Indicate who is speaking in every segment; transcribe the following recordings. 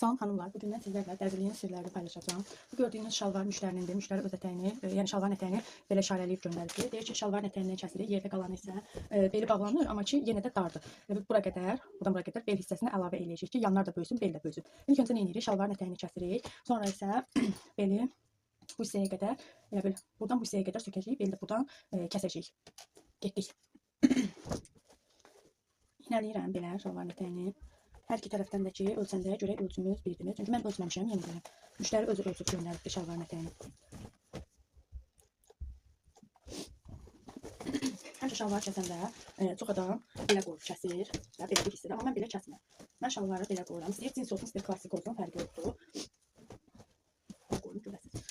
Speaker 1: Salam xanımlar, bugün mən sizlərlə dərziliyin sirlərini paylaşacağım. Bu gördüyünüz şalvar müştərinin müştəri öz ətəyini, yəni şalvar ətəyini belə işarələyib göndərdi. Deyir ki, şalvar ətəyindən kəsilir, yerdə qalan isə beli bağlanır, amma ki yenə də dardır. Bura qədər, buradan bura qədər bel hissəsini əlavə eləyəcəyik ki, yanlar da böyüsün, bel də böyüsün. İlk öncə nə edirik? Şalvarın ətəyini kəsirik. Sonra isə beli bu hissəyə qədər, elə bil buradan bu hissəyə qədər sökəcəyik, beli də buradan kəsəcəyik. Getdik. İğnələyirəm belə şalvarın ətəyini. Hər iki tərəfdən də ki, ölçəndə görə ölçümüz birdir. Çünki mən ölçməmişəm, yenə deyirəm. Müştəri özü ölçüb göndərdi şalvarın ətəyini. Həmişə şalvar kəsəndə çox adam belə qoyub kəsir. Belə bir hissədə, amma mən belə kəsmirəm. Mən şalvarı belə qoyuram. İstəyir cins olsun, istəyir klassik olsun, fərqi yoxdur. Qoyun görəsiniz.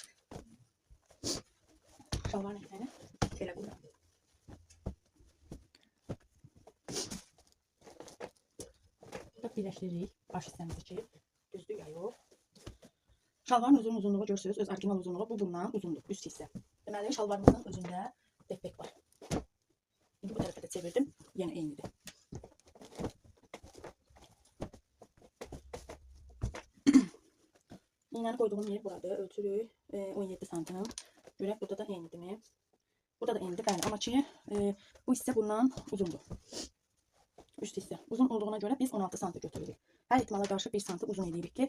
Speaker 1: Şalvarın ətəyini belə qoyuram. Birləşdiririk baş hissəmizdəki düzdür ya yox. Şalvarın özünün uzunluğu görürsünüz, öz orijinal uzunluğu bu bundan uzundur, üst hissə. Deməli şalvarımızın özündə defekt var. İndi bu tərəfə də çevirdim, yenə eynidir. İğnəni qoyduğum yer buradır, ölçürük 17 santim. Görək burada da eynidirmi? Burada da eynidir, bəli, amma ki bu hissə bundan uzundur. Üst hissə uzun olduğuna görə biz 16 santim götürürük. Hər ehtimala qarşı 1 santim uzun edirik ki,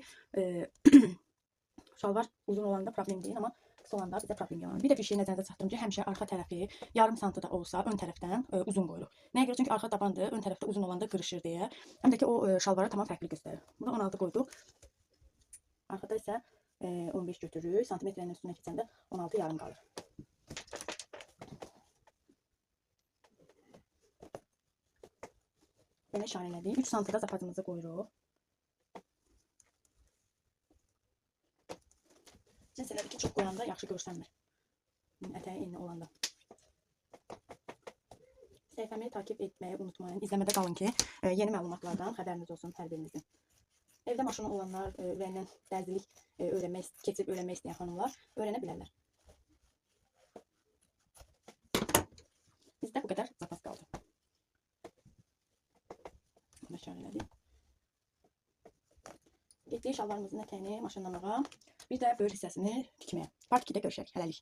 Speaker 1: şalvar uzun olanda problem deyil, amma qısa olanda bizə problem yaranır. Bir də bir şey nəzərdə çatdırım ki, həmişə arxa tərəfi yarım santim da olsa ön tərəfdən uzun qoyuruq. Nəyə görə? Çünki arxa tabandır, ön tərəfdə uzun olanda qırışır deyə. Həm də ki, o şalvarı tamam fərqli göstərir. Burada 16 qoyduq. Arxada isə 15 götürürük. Santimetrlərin üstünə keçəndə 16 yarım qalır. Belə işarələdik. 3 santimdə zapacımızı qoyuruq. Cins elədir ki, çox qoyanda yaxşı görsənmir. Ətəyi eyni olanda. Səhifəmi takip etməyi unutmayın. İzləmədə qalın ki, yeni məlumatlardan xəbəriniz olsun hər birinizin. Evdə maşını olanlar, ürəyindən dərzilik keçib öyrənmək istəyən xanımlar öyrənə bilərlər. Bizdə bu qədər zapas qaldı. İşarələdik. Getdik şalvarımızın ətəyini maşınlamağa, bir də böyür hissəsini tikməyə. Part 2-də görüşək. Hələlik.